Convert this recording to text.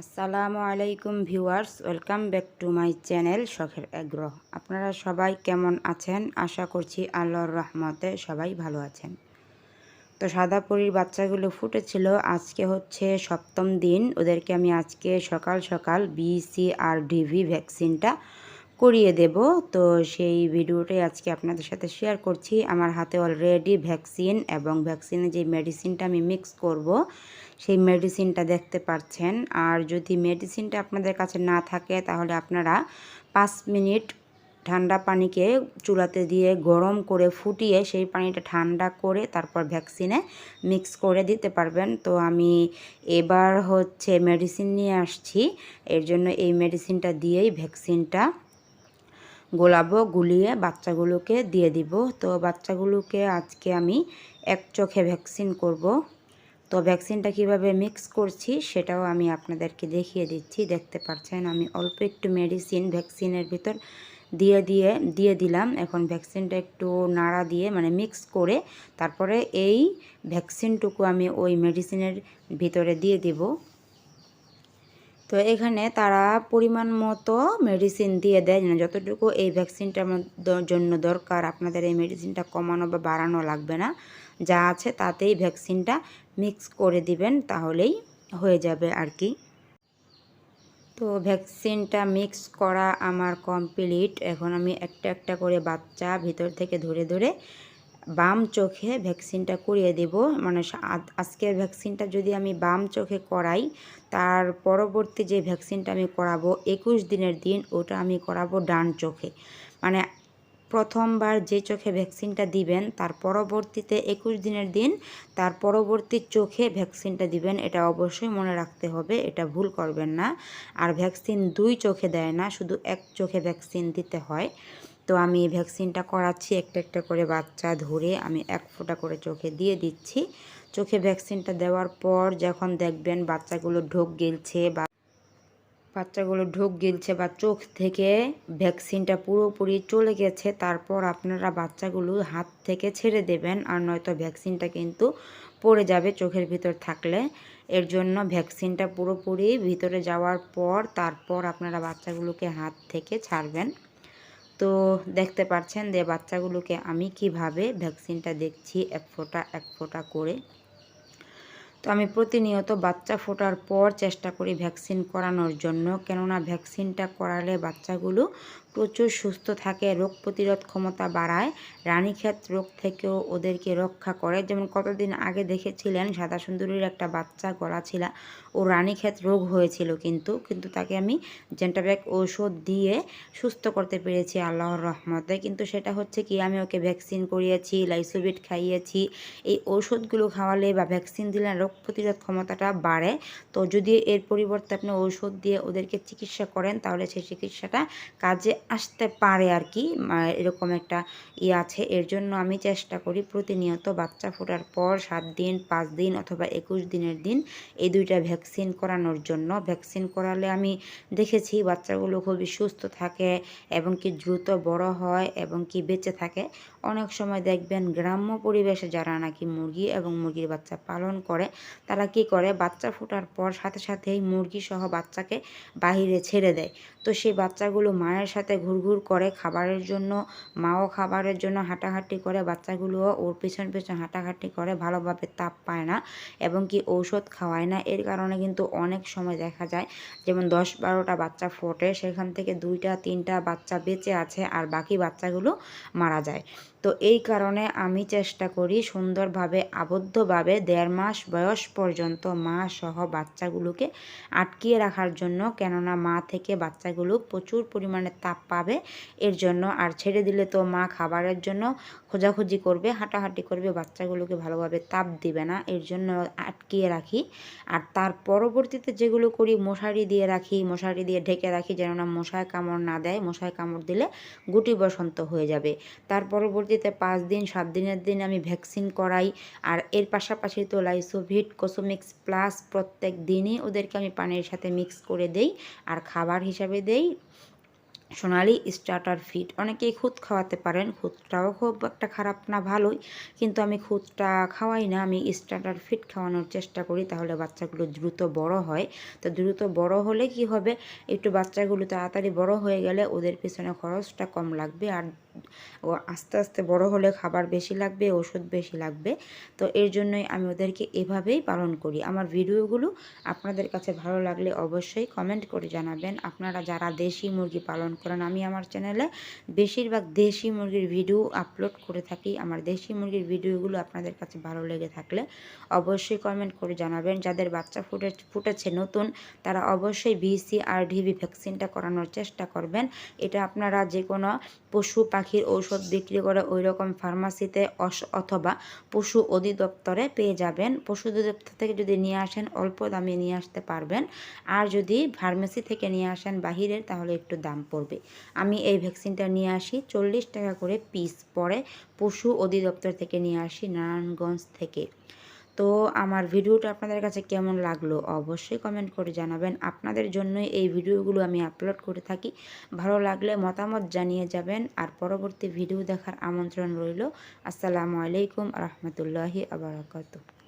আসসালামু আলাইকুম viewers, welcome back to my channel শখের আগ্রহ। আপনারা সবাই কেমন আছেন? আশা করছি আল্লাহর রহমতে সবাই ভালো আছেন। তো সাদা পরীর বাচ্চাগুলো ফুটেছিল, আজকে হচ্ছে 7ম দিন। ওদেরকে আমি আজকে সকাল সকাল BCR/DV ভ্যাকসিনটা করিয়ে দেব। তো সেই ভিডিওটাই আজকে আপনাদের সাথে শেয়ার করছি। আমার হাতে অলরেডি ভ্যাকসিন এবং ভ্যাকসিনে যে মেডিসিনটা আমি মিক্স করব সেই মেডিসিনটা দেখতে পাচ্ছেন। আর যদি মেডিসিনটা আপনাদের কাছে না থাকে তাহলে আপনারা 5 মিনিট ঠান্ডা পানিকে চুলাতে দিয়ে গরম করে ফুটিয়ে সেই পানিটা ঠান্ডা করে তারপর ভ্যাকসিনে মিক্স করে দিতে পারবেন। তো আমি এবার হচ্ছে মেডিসিন নিয়ে আসছি, এর জন্য এই মেডিসিনটা দিয়েই ভ্যাকসিনটা গোলাবো, গুলিয়ে বাচ্চাগুলোকে দিয়ে দিব। তো বাচ্চাগুলোকে আজকে আমি এক চোখে ভ্যাকসিন করব। তো ভ্যাকসিনটা কিভাবে মিক্স করছি সেটাও আমি আপনাদেরকে দেখিয়ে দিচ্ছি। দেখতে পাচ্ছেন আমি অল্প একটু মেডিসিন ভ্যাকসিনের ভিতর দিয়ে দিলাম। এখন ভ্যাকসিনটা একটু নাড়া দিয়ে মানে মিক্স করে তারপরে এই ভ্যাকসিনটুকু আমি ওই মেডিসিনের ভিতরে দিয়ে দিব। তো এখানে তারা পরিমাণ মতো মেডিসিন দিয়ে দেয়, যতটুকু এই ভ্যাকসিনটার জন্য দরকার। আপনাদের এই মেডিসিনটা কমানো বা বাড়ানো লাগবে না, যা আছে তাতেই ভ্যাকসিনটা মিক্স করে দিবেন, তাহলেই হয়ে যাবে আর কি। তো ভ্যাকসিনটা মিক্স করা আমার কমপ্লিট। এখন আমি একটা একটা করে বাচ্চা ভিতর থেকে ধরে ধরে বাম চোখে ভ্যাকসিনটা করিয়ে দেব। মানে আজকের ভ্যাকসিনটা যদি আমি বাম চোখে করাই, তার পরবর্তী যে ভ্যাকসিনটা আমি করাবো 21 দিনের দিন, ওটা আমি করাবো ডান চোখে। মানে প্রথমবার যে চোখে ভ্যাকসিনটা দিবেন তার পরবর্তীতে 21 দিনের দিন তার পরবর্তী চোখে ভ্যাকসিনটা দিবেন। এটা অবশ্যই মনে রাখতে হবে, এটা ভুল করবেন না। আর ভ্যাকসিন 2 চোখে দেয় না, শুধু এক চোখে ভ্যাকসিন দিতে হয়। তো আমি ভ্যাকসিনটা করাচ্ছি, একটা একটা করে বাচ্চা ধরে আমি এক ফোঁটা করে চোখে দিয়ে দিচ্ছি। চোখে ভ্যাকসিনটা দেওয়ার পর যখন দেখবেন বাচ্চাগুলো ঢোক গিলছে বা চোখ থেকে ভ্যাকসিনটা পুরোপুরি চলে গেছে, তারপর আপনারা বাচ্চাগুলো হাত থেকে ছেড়ে দেবেন, আর নয়তো ভ্যাকসিনটা কিন্তু পড়ে যাবে চোখের ভিতর থাকলে। এর জন্য ভ্যাকসিনটা পুরোপুরি ভিতরে যাওয়ার পর তারপর আপনারা বাচ্চাগুলোকে হাত থেকে ছাড়বেন। তো দেখতে পাচ্ছেন যে বাচ্চাগুলোকে আমি কিভাবে ভ্যাকসিনটা দেখছি এক ফোঁটা এক ফোঁটা করে। তো আমি প্রতিনিয়ত বাচ্চা ফোটার পর চেষ্টা করি ভ্যাকসিন করানোর জন্য, কেননা ভ্যাকসিনটা করালে বাচ্চাগুলো প্রচুর সুস্থ থাকে, রোগ প্রতিরোধ ক্ষমতা বাড়ায়, রানীক্ষেত রোগ থেকেও ওদেরকে রক্ষা করে। যেমন কতদিন আগে দেখেছিলেন সাদা সুন্দরীর একটা বাচ্চা গলা ছিলা, ও রানীক্ষেত রোগ হয়েছিল, কিন্তু তাকে আমি জেন্টাব্যাক ঔষধ দিয়ে সুস্থ করতে পেরেছি আল্লাহর রহমতে। কিন্তু সেটা হচ্ছে কি, আমি ওকে ভ্যাকসিন করিয়েছি, লাইসোভিট খাইয়েছি। এই ঔষধগুলো খাওয়ালে বা ভ্যাকসিন দিলে রোগ প্রতিরোধ ক্ষমতাটা বাড়ে। তো যদি এর পরিবর্তে আপনি ঔষধ দিয়ে ওদেরকে চিকিৎসা করেন তাহলে সেই চিকিৎসাটা কাজে আসতে পারে আর কি, এরকম একটা আছে। এর জন্য আমি চেষ্টা করি প্রতিনিয়ত বাচ্চা ফোটার পর 7 দিন, 5 দিন অথবা 21 দিনের দিন এই দুইটা ভ্যাকসিন করানোর জন্য। ভ্যাকসিন করালে আমি দেখেছি বাচ্চাগুলো খুবই সুস্থ থাকে এবং কি দ্রুত বড় হয় এবং কি বেঁচে থাকে। অনেক সময় দেখবেন গ্রাম্য পরিবেশে যারা নাকি মুরগি এবং মুরগির বাচ্চা পালন করে, তারা কি করে বাচ্চা ফোটার পর সাথে সাথেই মুরগি সহ বাচ্চাকে বাহিরে ছেড়ে দেয়। তো সেই বাচ্চাগুলো মায়ের সাথে ঘুরঘুর করে খাবারের জন্য, মাও খাবারের জন্য হাঁটাহাঁটি করে, বাচ্চাগুলোও ওর পেছন পেছন হাঁটাহাঁটি করে, ভালোভাবে তাপ পায় না এবং কি ঔষধ খাওয়ায় না। এর কারণে কিন্তু অনেক সময় দেখা যায় যেমন 10-12টা বাচ্চা ফোটে, সেখান থেকে 2-3টা বাচ্চা বেঁচে আছে আর বাকি বাচ্চাগুলো মারা যায়। তো এই কারণে আমি চেষ্টা করি সুন্দরভাবে আবদ্ধভাবে 1.5 মাস বয়স পর্যন্ত মা সহ বাচ্চাগুলোকে আটকিয়ে রাখার জন্য, কেননা মা থেকে বাচ্চাগুলো প্রচুর পরিমাণে তাপ পাবে এর জন্য। আর ছেড়ে দিলে তো মা খাবারের জন্য খোঁজাখুঁজি করবে, হাঁটাহাঁটি করবে, বাচ্চাগুলোকে ভালোভাবে তাপ দিবে না, এর জন্য আটকিয়ে রাখি। আর তার পরবর্তীতে যেগুলো করি, মশারি দিয়ে রাখি, মশারি দিয়ে ঢেকে রাখি যেন না মশায় কামড় না দেয়। মশায় কামড় দিলে গুটি বসন্ত হয়ে যাবে। তার পরবর্তীতে 5 দিন 7 দিনের দিন আমি ভ্যাকসিন করাই। আর এর পাশাপাশি তো লাইসোভিট, কোসোমিক্স প্লাস প্রত্যেক দিনই ওদেরকে আমি পানির সাথে মিক্স করে দেই আর খাবার হিসাবে দেই সোনালি স্টার্টার ফিড। অনেকেই খুদ খাওয়াতে পারেন, খুদটাও খুব একটা খারাপ না, ভালোই, কিন্তু আমি খুদটা খাওয়াই না, আমি স্টার্টার ফিড খাওয়ানোর চেষ্টা করি, তাহলে বাচ্চাগুলো দ্রুত বড় হয়। তো দ্রুত বড় হলে কি হবে, একটু বাচ্চাগুলো তাড়াতাড়ি বড় হয়ে গেলে ওদের পিছনে খরচটা কম লাগবে, আর ও আস্তে আস্তে বড় হলে খাবার বেশি লাগবে, ওষুধ বেশি লাগবে। তো এর জন্যই আমি ওদেরকে এভাবেই পালন করি। আমার ভিডিওগুলো আপনাদের কাছে ভালো লাগলে অবশ্যই কমেন্ট করে জানাবেন। আপনারা যারা দেশি মুরগি পালন করেন, আমি আমার চ্যানেলে বেশিরভাগ দেশি মুরগির ভিডিও আপলোড করে থাকি। আমার দেশি মুরগির ভিডিওগুলো আপনাদের কাছে ভালো লেগে থাকলে অবশ্যই কমেন্ট করে জানাবেন। যাদের বাচ্চা ফুটেছে নতুন, তারা অবশ্যই BCRDV ভ্যাকসিনটা করানোর চেষ্টা করবেন। এটা আপনারা যে কোনো পশু পাখির ঔষধ বিক্রি করে ওই রকম ফার্মাসিতে অথবা পশু অধিদপ্তরে পেয়ে যাবেন। পশু অধিদপ্তর থেকে যদি নিয়ে আসেন অল্প দামে নিয়ে আসতে পারবেন, আর যদি ফার্মেসি থেকে নিয়ে আসেন বাহিরের, তাহলে একটু দাম পড়বে। আমি এই ভ্যাকসিনটা নিয়ে আসি 40 টাকা করে পিস পরে, পশু অধিদপ্তর থেকে নিয়ে আসি, নারায়ণগঞ্জ থেকে। তো আমার ভিডিওটা আপনাদের কাছে কেমন লাগলো অবশ্যই কমেন্ট করে জানাবেন। আপনাদের জন্যই এই ভিডিওগুলো আমি আপলোড করে থাকি। ভালো লাগলে মতামত জানিয়ে যাবেন, আর পরবর্তী ভিডিও দেখার আমন্ত্রণ রইল। আসসালামু আলাইকুম রহমতুল্লাহি আবরাকাতুহু।